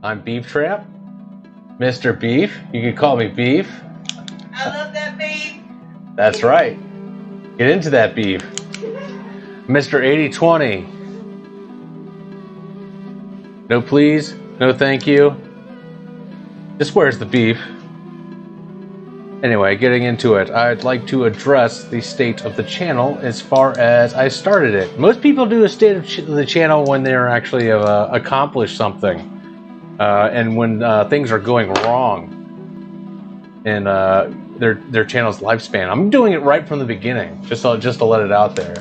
I'm Beef Tramp, Mr. Beef. You can call me Beef. I love that beef. That's right. Get into that beef. Mr. 8020. No please, no thank you. Just where's the beef? Anyway, getting into it, I'd like to address the state of the channel as far as I started it. Most people do a state of the channel when they're actually accomplished something, and when things are going wrong in their channel's lifespan. I'm doing it right from the beginning, just to let it out there.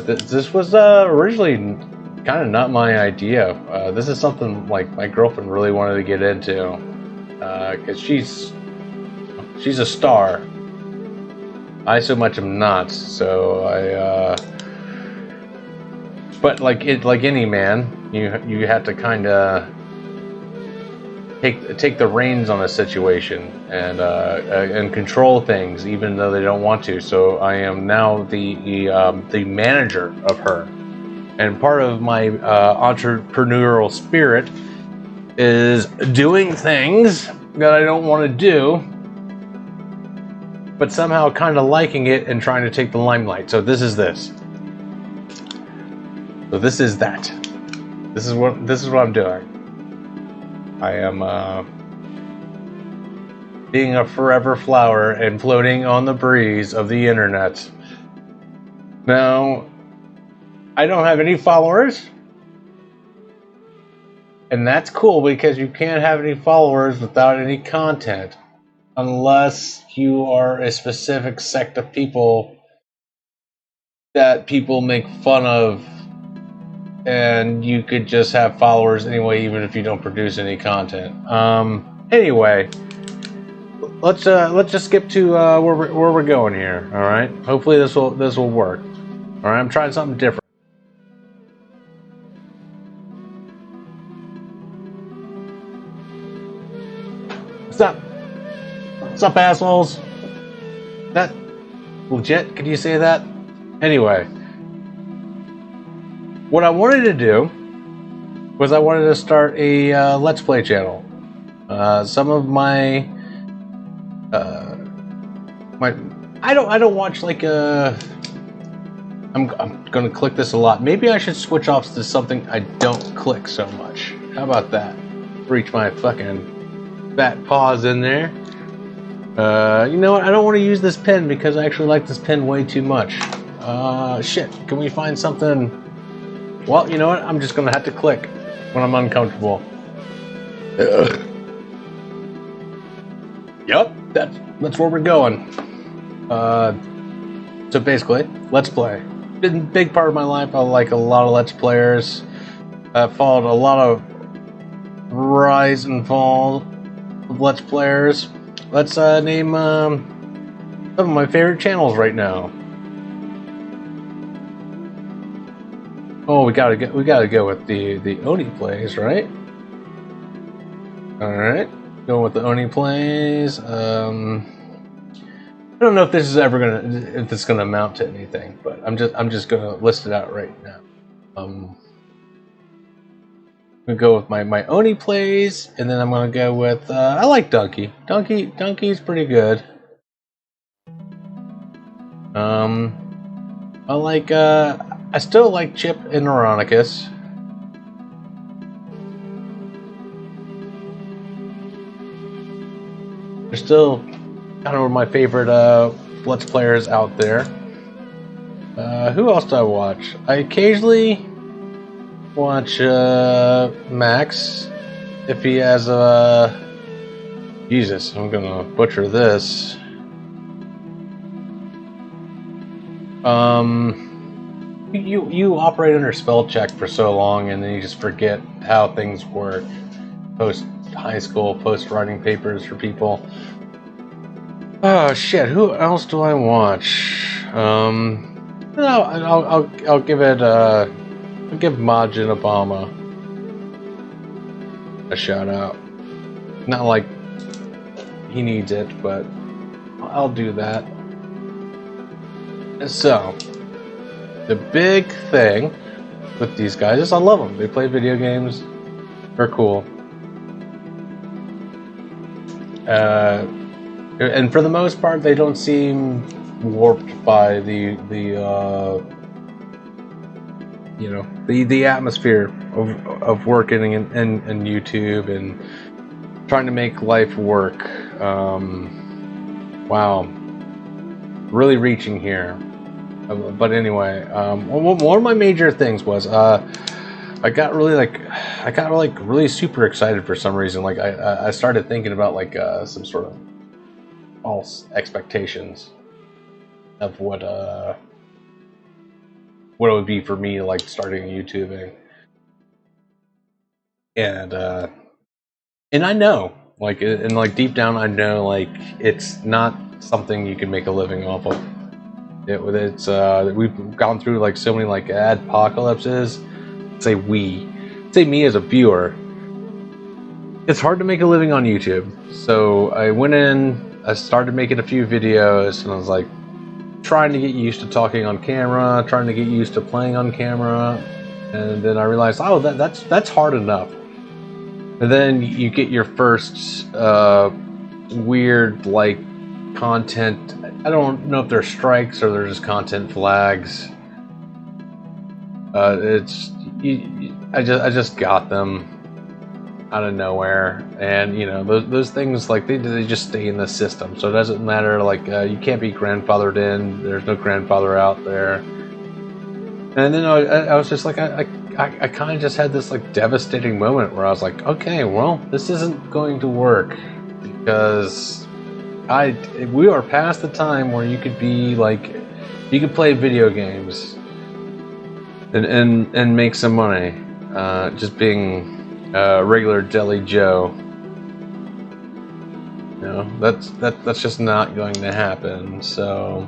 This was originally kind of not my idea. This is something like my girlfriend really wanted to get into, because she's a star. I so much am not. So but like any man, you have to kind of take the reins on a situation and control things, even though they don't want to. So I am now the manager of her, and part of my entrepreneurial spirit is doing things that I don't want to do, but somehow kind of liking it and trying to take the limelight. So this is this. So this is that. This is what I'm doing. I am being a forever flower and floating on the breeze of the internet. Now, I don't have any followers, and that's cool because you can't have any followers without any content, unless you are a specific sect of people that people make fun of, and you could just have followers anyway, even if you don't produce any content. Anyway, let's just skip to where we're going here. All right. Hopefully this will work. All right. I'm trying something different. What's up, assholes? That legit? Could you say that? Anyway, what I wanted to do was I wanted to start a Let's Play channel. Some of my I don't watch like I'm gonna click this a lot. Maybe I should switch off to something I don't click so much. How about that? Reach my fucking fat paws in there. You know what? I don't want to use this pen because I actually like this pen way too much. Shit. Can we find something? Well, you know what? I'm just gonna have to click when I'm uncomfortable. Yup, that's where we're going. So basically, Let's Play. Been a big part of my life. I like a lot of Let's Players. I've followed a lot of rise and fall of Let's Players. Let's name some of my favorite channels right now. Oh, we gotta go with the Oni Plays, right? All right, going with the Oni Plays. I don't know if this is gonna amount to anything, but I'm just gonna list it out right now. I'm gonna go with my Oni Plays, and then I'm gonna go with I like Donkey. Donkey's pretty good. I like I still like Chip and Neuronicus. They're still kind of my favorite Let's Players out there. Who else do I watch? I occasionally watch Max if he has Jesus, I'm gonna butcher this. You operate under spell check for so long, and then you just forget how things work. Post high school, post writing papers for people. Oh shit! Who else do I watch? No, I'll give it. I'll give Majin Obama a shout out. Not like he needs it, but I'll do that. So, the big thing with these guys is I love them. They play video games. They're cool. And for the most part, they don't seem warped by the atmosphere of working in YouTube and trying to make life work. Wow, really reaching here. But anyway, one of my major things was I got really super excited for some reason. Like I started thinking about like some sort of false expectations of what it would be for me like starting YouTubing, and I know like and like deep down I know like it's not something you can make a living off of. It's we've gone through like so many like adpocalypses. Say me as a viewer, it's hard to make a living on YouTube. So I went in, I started making a few videos, and I was like trying to get used to talking on camera, trying to get used to playing on camera, and then I realized, oh, that's hard enough. And then you get your first weird like content. I don't know if they're strikes or they're just content flags. I just got them out of nowhere, and you know those things like they just stay in the system, so it doesn't matter. Like you can't be grandfathered in. There's no grandfather out there. And then I was just like I kind of just had this like devastating moment where I was like, okay, well this isn't going to work because we are past the time where you could be like you could play video games and make some money just being regular Jelly Joe. You know, that's just not going to happen. So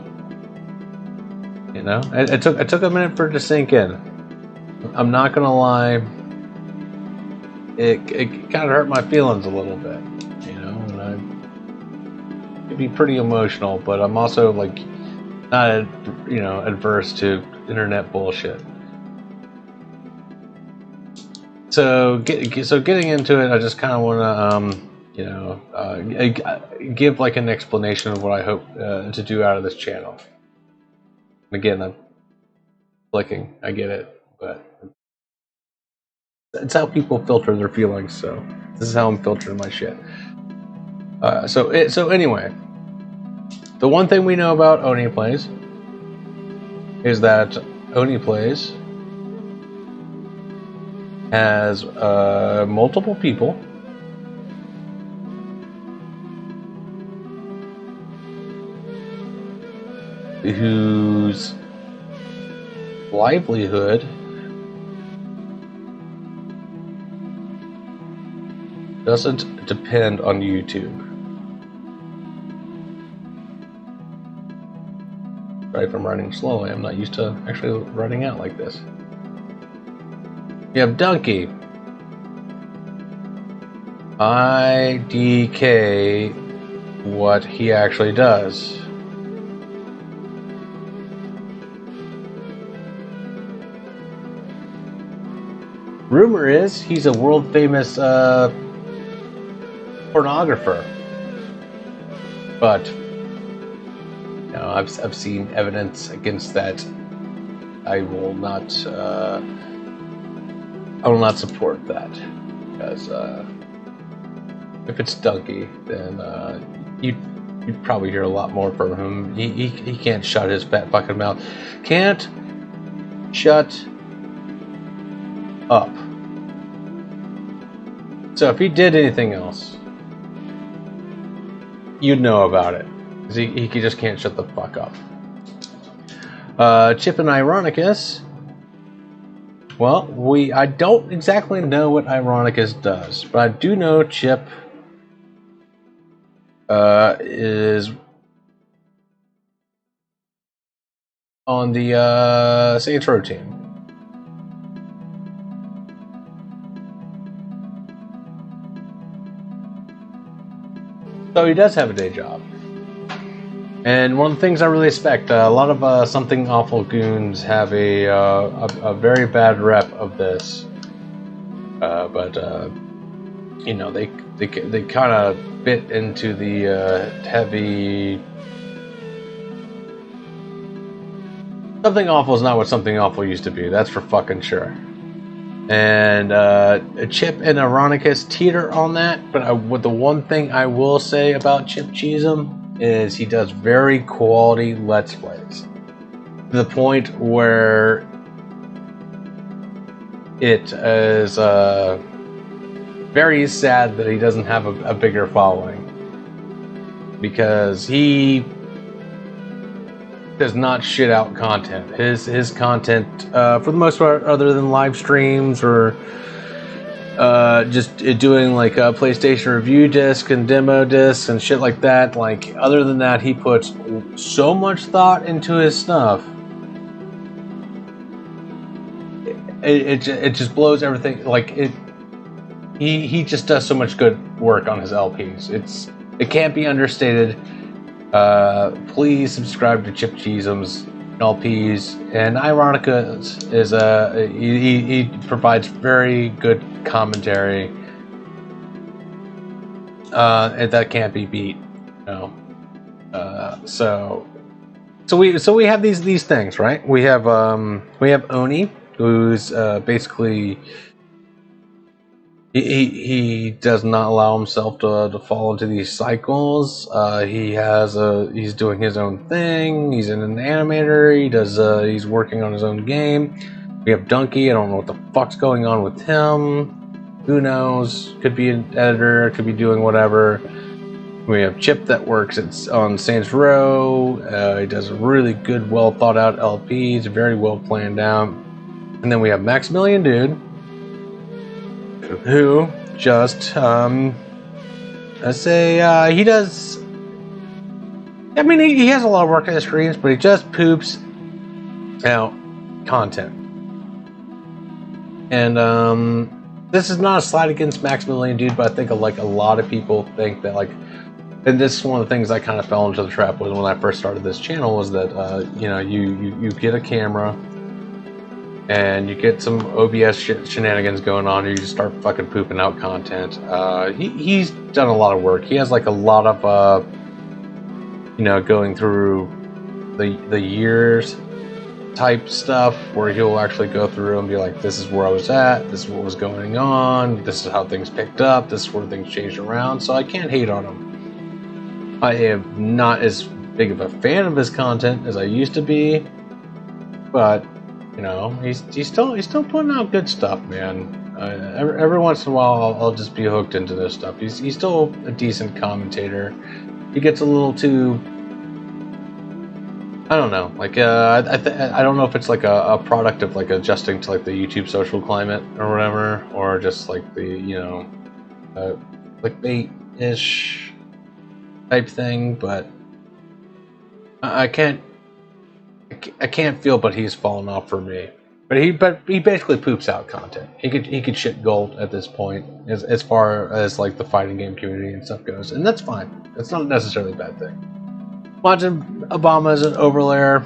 you know, it took a minute for it to sink in. I'm not gonna lie, it kind of hurt my feelings a little bit, you know, and I could be pretty emotional, but I'm also like not adverse to internet bullshit. So getting into it, I just kind of want to give like an explanation of what I hope to do out of this channel. Again, I'm clicking, I get it, but it's how people filter their feelings. So this is how I'm filtering my shit. So anyway, the one thing we know about Oni Plays is that Oni Plays has multiple people whose livelihood doesn't depend on YouTube. Sorry if I'm writing slowly. I'm not used to actually writing out like this. You have Donkey. IDK what he actually does. Rumor is he's a world famous pornographer, but you know, I've seen evidence against that. I will not support that, because if it's Donkey, then you'd probably hear a lot more from him. He can't shut his fat fucking mouth. Can't shut up. So if he did anything else, you'd know about it, because he just can't shut the fuck up. Chip and Ironicus. Well, I don't exactly know what Ironicus does, but I do know Chip is on the Saints Row team. So he does have a day job. And one of the things I really respect, a lot of Something Awful goons have a very bad rep of this. But you know, they kind of bit into the heavy. Something Awful is not what Something Awful used to be. That's for fucking sure. And Chip and Ironicus teeter on that. But the one thing I will say about Chip Cheesem is he does very quality Let's Plays. To the point where it is very sad that he doesn't have a bigger following. Because he does not shit out content. His content, for the most part, other than live streams or just doing like a PlayStation review disc and demo discs and shit like that, like other than that, he puts so much thought into his stuff. It just blows everything. Like he just does so much good work on his LPs. It can't be understated. Please subscribe to Chip Cheesem's LPs, and Ironica is he provides very good commentary, and that can't be beat. You know? So we have these things, right? We have Oni, who's basically. He does not allow himself to fall into these cycles. He's doing his own thing. He's an animator. He's working on his own game. We have Donkey. I don't know what the fuck's going on with him. Who knows? Could be an editor. Could be doing whatever. We have Chip that works on Saints Row. He does a really good, well thought out LPs, very well planned out. And then we have Maximilian Dude, who just let's say he does. I mean, he has a lot of work in the streams, but he just poops out content. And this is not a slight against Maximilian Dude, but I think like a lot of people think that like, and this is one of the things I kind of fell into the trap with when I first started this channel, was that you know, you get a camera and you get some OBS shenanigans going on, and you just start fucking pooping out content. He's done a lot of work. He has like a lot of, you know, going through the years type stuff, where he'll actually go through and be like, this is where I was at, this is what was going on, this is how things picked up, this is where things changed around, so I can't hate on him. I am not as big of a fan of his content as I used to be, but you know, he's still putting out good stuff, man. Every once in a while, I'll just be hooked into this stuff. He's still a decent commentator. He gets a little too, I don't know, like I don't know if it's like a product of like adjusting to like the YouTube social climate or whatever, or just like the, you know, clickbait-ish type thing. But I can't feel, but he's fallen off for me. But he basically poops out content. He could shit gold at this point, as far as like the fighting game community and stuff goes, and that's fine. It's not necessarily a bad thing. Watching Obama as an overlayer,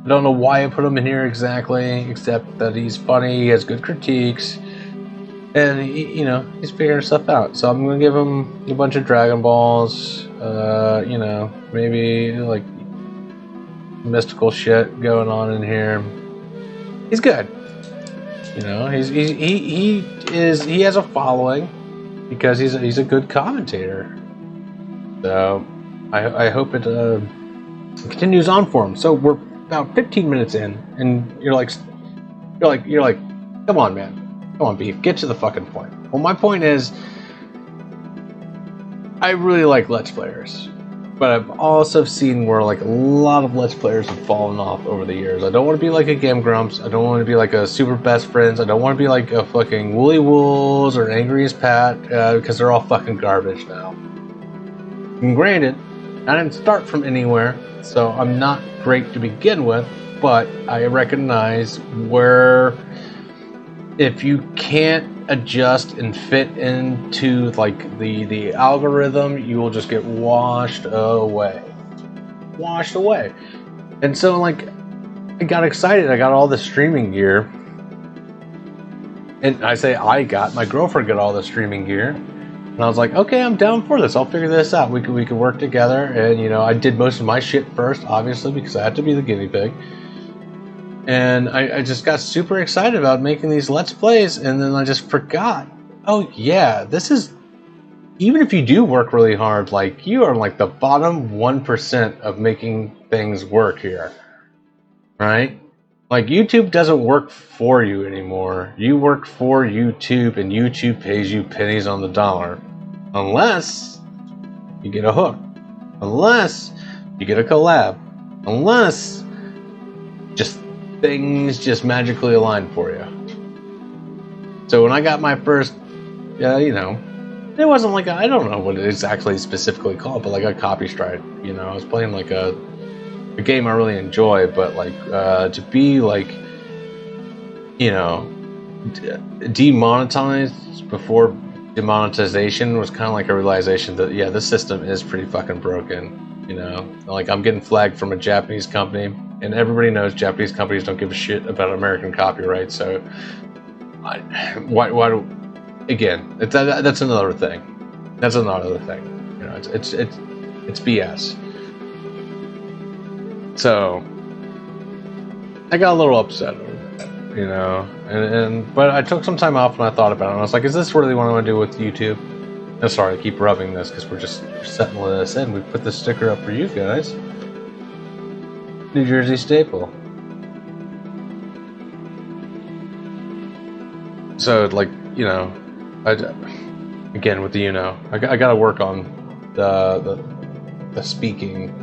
I don't know why I put him in here exactly, except that he's funny, he has good critiques, and you know, he's figuring stuff out. So I'm gonna give him a bunch of Dragon Balls. You know, maybe like mystical shit going on in here. He's good. You know, he has a following because he's a good commentator. So I hope it continues on for him. So we're about 15 minutes in, and you're like, come on, man, come on, Beef, get to the fucking point. Well, my point is, I really like Let's Players. But I've also seen where like a lot of Let's Players have fallen off over the years. I don't want to be like a Game Grumps. I don't want to be like a Super Best Friends. I don't want to be like a fucking Woolie Wools or Angry as Pat, because they're all fucking garbage now. And granted, I didn't start from anywhere, so I'm not great to begin with, but I recognize where if you can't adjust and fit into like the algorithm, you will just get washed away. And so like I got excited. I got all the streaming gear, And I say I got, my girlfriend got all the streaming gear. And I was like, okay, I'm down for this. I'll figure this out. We could work together. And, you know, I did most of my shit first, obviously, because I had to be the guinea pig. And I just got super excited about making these Let's Plays. And then I just forgot. Oh, yeah, this is... Even if you do work really hard, like, you are like the bottom 1% of making things work here. Right? Like, YouTube doesn't work for you anymore. You work for YouTube, and YouTube pays you pennies on the dollar. Unless you get a hook. Unless you get a collab. Unless just things just magically align for you. So when I got my first, you know, it wasn't like, I don't know what it's actually specifically called, but like a copy strike. You know, I was playing like a game I really enjoy, but like to be like, you know, demonetized before demonetization was kind of like a realization that, yeah, this system is pretty fucking broken. You know, like I'm getting flagged from a Japanese company, and everybody knows Japanese companies don't give a shit about American copyright. So why do, again, that's another thing. That's another thing. You know, it's BS. So I got a little upset over that, you know, but I took some time off and I thought about it, and I was like, is this really what I want to do with YouTube? I'm sorry, I keep rubbing this because we're just setting this in. We put the sticker up for you guys. New Jersey staple. So, like, you know, again with the, you know, I got to work on the speaking.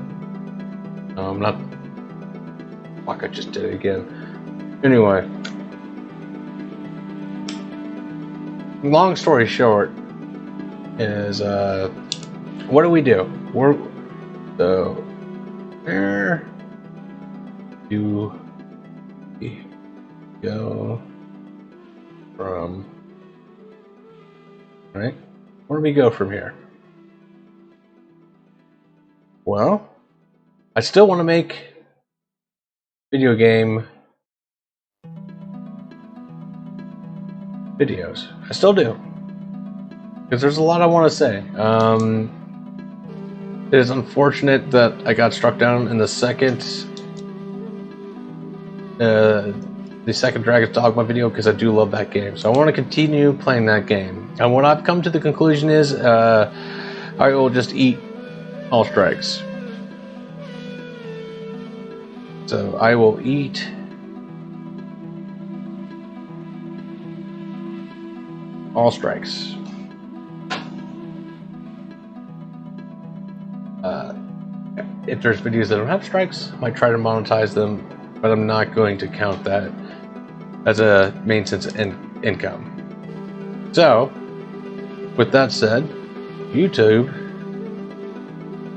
Not. Fuck, I just did it again. Anyway. Long story short is, what do? Where do we go from? Right? Where do we go from here? Well, I still want to make video game videos. I still do. Because there's a lot I want to say. It is unfortunate that I got struck down in the second Dragon's Dogma video, because I do love that game. So I want to continue playing that game. And what I've come to the conclusion is I will just eat all strikes. So I will eat all strikes. If there's videos that don't have strikes, I might try to monetize them, but I'm not going to count that as a main sense of income. So, with that said, YouTube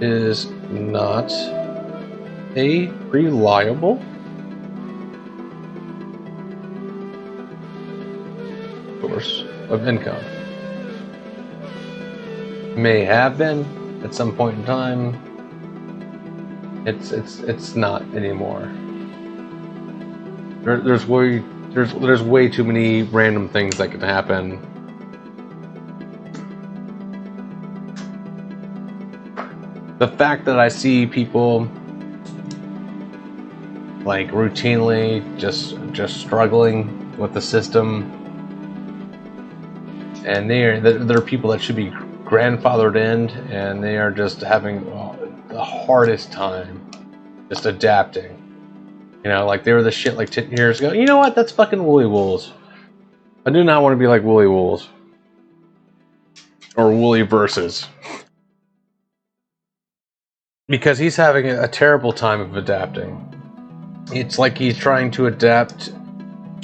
is not a reliable source of income. May have been at some point in time. It's not anymore. There's way too many random things that can happen. The fact that I see people like routinely just struggling with the system, and they're people that should be grandfathered in, and they are just having the hardest time just adapting. You know, like they were the shit like 10 years ago. You know what? That's fucking Woolie Wools. I do not want to be like Woolie Wools. Or Woolie Versus. Because he's having a terrible time of adapting. It's like he's trying to adapt,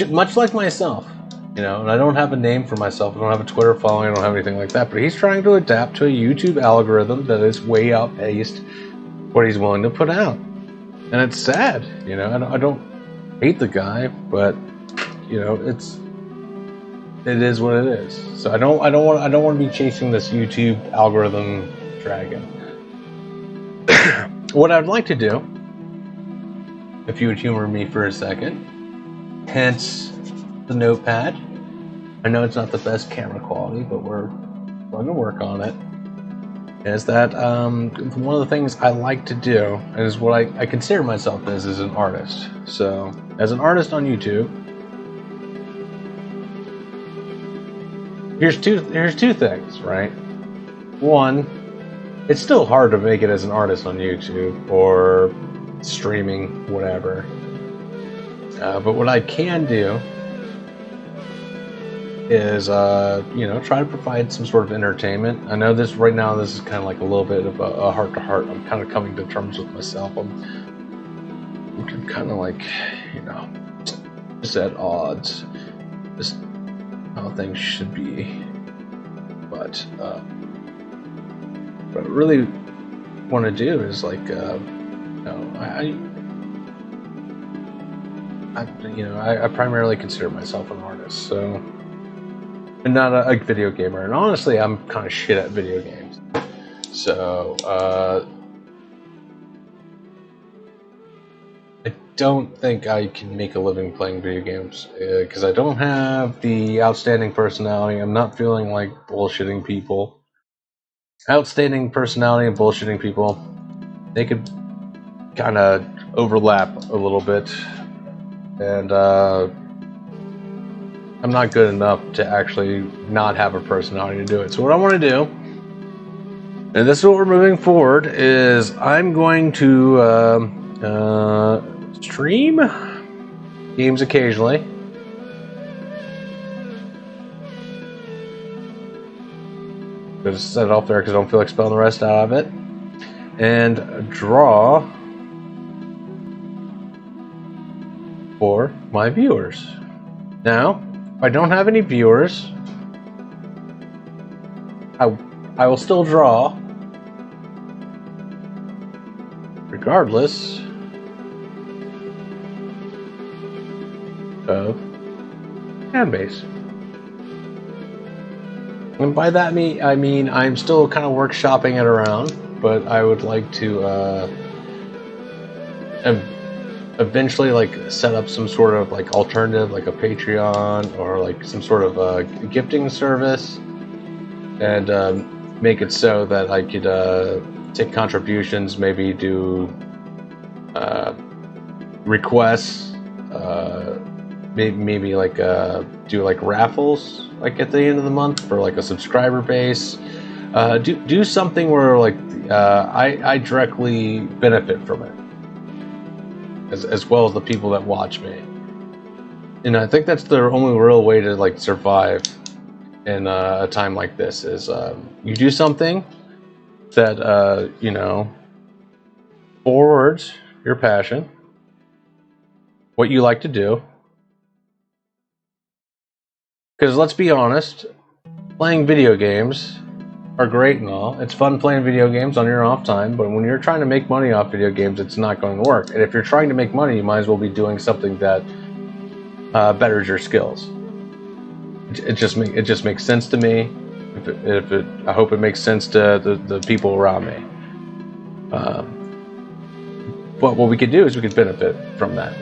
much like myself. You know, and I don't have a name for myself. I don't have a Twitter following. I don't have anything like that. But he's trying to adapt to a YouTube algorithm that is way outpaced what he's willing to put out. And it's sad, you know. I don't hate the guy, but you know, it is what it is. So I don't want to be chasing this YouTube algorithm dragon. What I'd like to do, if you would humor me for a second, hence the notepad, I know it's not the best camera quality, but we're going to work on it. Is that one of the things I like to do, is what I consider myself as an artist. So, as an artist on YouTube, here's two things, right? One, it's still hard to make it as an artist on YouTube or streaming, whatever. But what I can do is, try to provide some sort of entertainment. I know this right now. This is kind of like a little bit of a heart-to-heart. I'm kind of coming to terms with myself. I'm kind of like, just at odds. Just how things should be. But what I really want to do is like, I primarily consider myself an artist, so, and not a video gamer. And honestly, I'm kind of shit at video games. So, I don't think I can make a living playing video games because I don't have the outstanding personality. I'm not feeling like bullshitting people. Outstanding personality and bullshitting people, they could kind of overlap a little bit. And I'm not good enough to actually not have a personality to do it. So what I want to do, and this is what we're moving forward, is I'm going to stream games occasionally. Just set it off there because I don't feel like spelling the rest out of it. And draw for my viewers. Now, if I don't have any viewers, I will still draw regardless of fan base. And by that I mean I'm still kind of workshopping it around, but I would like to eventually like set up some sort of like alternative, like a Patreon or like some sort of gifting service, and make it so that I could take contributions, maybe do requests, maybe like do like raffles like at the end of the month for like a subscriber base. Do something where like I directly benefit from it, as well as the people that watch me. And I think that's the only real way to like survive in a time like this, is you do something that forwards your passion, what you like to do. Because let's be honest, playing video games are great and all. It's fun playing video games on your off time, but when you're trying to make money off video games, it's not going to work. And if you're trying to make money, you might as well be doing something that betters your skills. It just makes sense to me. I hope it makes sense to the people around me. But what we could do is we could benefit from that.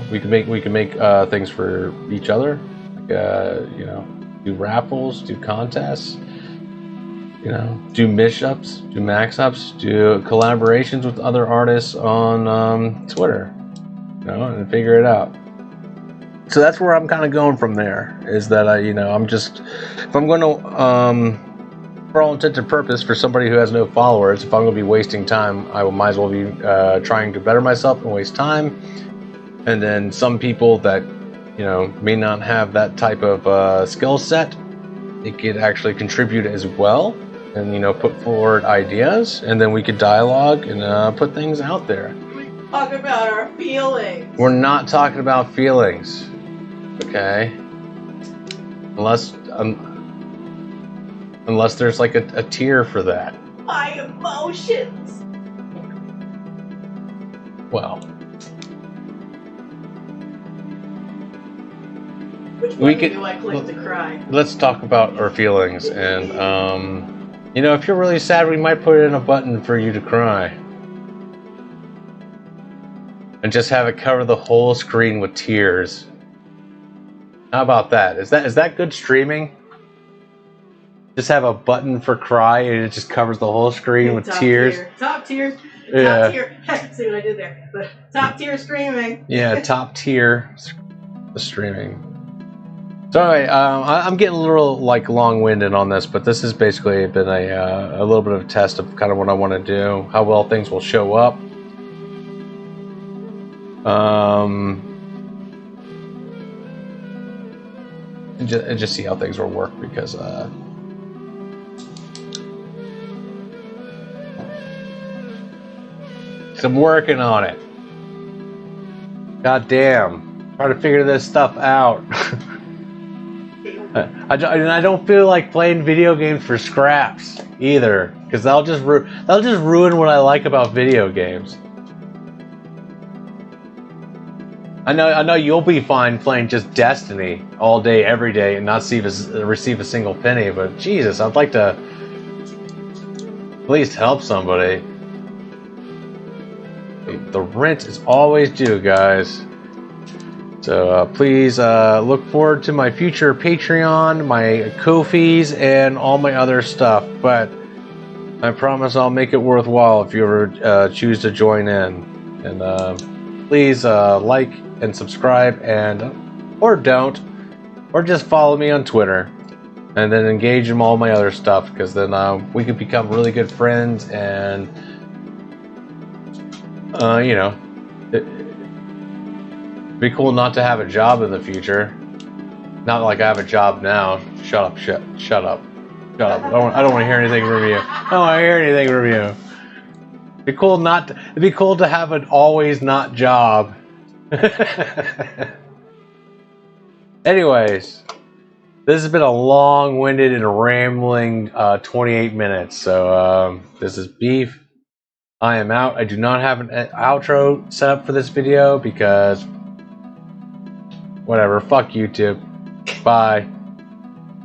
We can make things for each other. Do raffles, do contests, do mish-ups, do max-ups, do collaborations with other artists on Twitter, and figure it out. So that's where I'm kind of going from there, is that I'm just, if I'm going to, for all intents and purpose, for somebody who has no followers, if I'm going to be wasting time, I might as well be trying to better myself and waste time. And then some people that may not have that type of skill set, they could actually contribute as well, and put forward ideas, and then we could dialogue and put things out there. We talk about our feelings. We're not talking about feelings, okay? Unless there's like a tier for that. My emotions. Well, Which one do I click to cry? Let's talk about our feelings, and if you're really sad, we might put in a button for you to cry, and just have it cover the whole screen with tears. How about that? Is that good streaming? Just have a button for cry and it just covers the whole screen with tears. Top tier. Yeah. Top tier. See what I did there? But top tier streaming. Yeah, top tier streaming. So anyway, I'm getting a little like long-winded on this, but this has basically been a little bit of a test of kind of what I want to do, how well things will show up. And just see how things will work because I'm working on it. God damn, trying to figure this stuff out. I don't feel like playing video games for scraps either, because that'll just ruin what I like about video games. I know you'll be fine playing just Destiny all day, every day, and not receive a single penny. But Jesus, I'd like to at least help somebody. The rent is always due, guys. So please look forward to my future Patreon, my Ko-fis, and all my other stuff. But I promise I'll make it worthwhile if you ever choose to join in. And please like and subscribe, or don't, or just follow me on Twitter, and then engage in all my other stuff. Because then we could become really good friends, and you know. It'd be cool not to have a job in the future. Not like I have a job now. Shut up. I don't want to hear anything from you. I don't want to hear anything from you. It'd be cool to have an always not job. Anyways, this has been a long-winded and rambling 28 minutes. So this is Beef. I am out. I do not have an outro set up for this video because whatever, fuck YouTube. Bye.